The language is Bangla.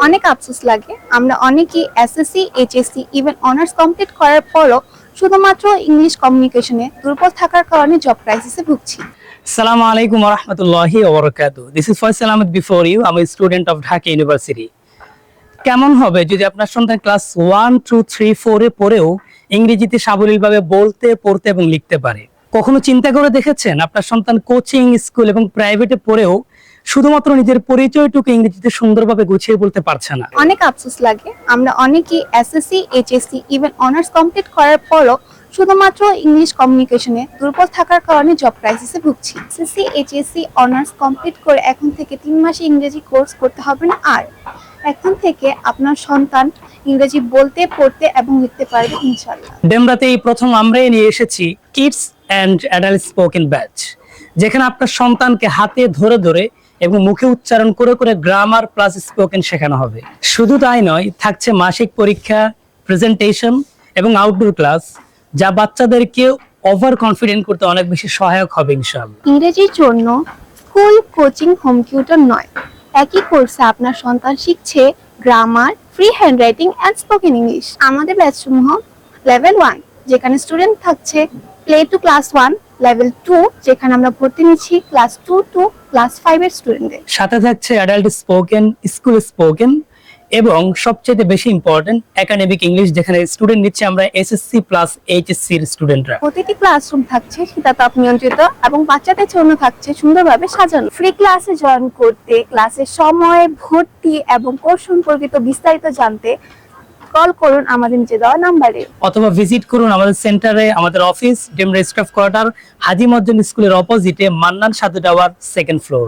অনেক আফসোস লাগে, আমরা অনেকেই SSC, HSC, even honours complete করার পরও শুধুমাত্র ইংলিশ কমিউনিকেশনে দুর্বল থাকার কারণে জব ক্রাইসিসে ভুগছি। Assalamu alaikum wa rahmatullahi wa barakatuh. This is Faisal Ahmed before you. I'm a student of Dhaka University. কেমন হবে যদি আপনার সন্তান ক্লাস 1, 2, 3, 4 এ পড়েও ইংরেজিতে সাবলীলভাবে বলতে, পড়তে এবং লিখতে পারে? কখনো চিন্তা করে দেখেছেন আপনার সন্তান কোচিং, স্কুল এবং প্রাইভেটে পড়েও শুধুমাত্র নিজের পরিচয়টুকু ইংরেজিতে সুন্দরভাবে গুছিয়ে বলতে পারছে না? অনেক আফসোস লাগে, আমরা অনেকেই SSC, HSC, even honours complete করার পরও শুধুমাত্র ইংলিশ কমিউনিকেশনে দুর্বল থাকার কারণে জব ক্রাইসিসে ভুগছি। এসএসসি, এইচএসসি, অনার্স কমপ্লিট করে এখন থেকে 3 মাসে ইংরেজি কোর্স করতে হবে না আর। এখন থেকে আপনার সন্তান ইংরেজি বলতে, পড়তে এবং লিখতে পারবে ইনশাআল্লাহ। ডেমরাতে এই প্রথম আমরাই নিয়ে এসেছি kids and adult spoken batch, যেখানে আপনার সন্তানকে হাতে ধরে ধরে এবং মুখে উচ্চারণ করে করে গ্রামার প্লাস স্পোকেন শেখানো হবে। শুধু তাই নয়, থাকছে মাসিক পরীক্ষা, প্রেজেন্টেশন এবং আউটডোর ক্লাস, যা বাচ্চাদেরকে ওভার কনফিডেন্ট করতে অনেক বেশি সহায়ক হবে ইনশাআল্লাহ। ইংরেজির জন্য স্কুল, কোচিং, হোম টিউটর নয়, একই কোর্সে আপনার সন্তান শিখছে grammar, free handwriting and spoken English. আমাদের ব্যাচসমূহ লেভেল 1, যেখানে স্টুডেন্ট থাকছে প্লে টু ক্লাস 1, লেভেল 2, যেখানে আমরা ভর্তি নিচ্ছি ক্লাস 2 টু ক্লাস 5 এর স্টুডেন্টদের। সাথে থাকছে অ্যাডাল্ট স্পোকেন, স্কুল স্পোকেন এবং সবচেয়ে বেশি ইম্পর্টেন্ট একাডেমিক ইংলিশ, যেখানে স্টুডেন্ট নিচ্ছে আমরা এসএসসি প্লাস এইচএসসি এর স্টুডেন্টরা। প্রতিটি ক্লাসরুম থাকছে শীতাতপ নিয়ন্ত্রিত এবং বাচ্চাদের জন্য থাকছে সুন্দরভাবে সাজানো। ফ্রি ক্লাসে জয়েন করতে, ক্লাসের সময়, ভর্তি এবং কোর্স সম্পর্কিত বিস্তারিত জানতে কল করুন আমাদের নিচে দেওয়া নাম্বারে, অথবা ভিজিট করুন আমাদের সেন্টারে, আমাদের অফিস ডেমরা স্টাফ কোয়ার্টার, হাজি মজ্জেন স্কুলের অপোজিটে, মান্নান সাধু টাওয়ার, 2nd ফ্লোর।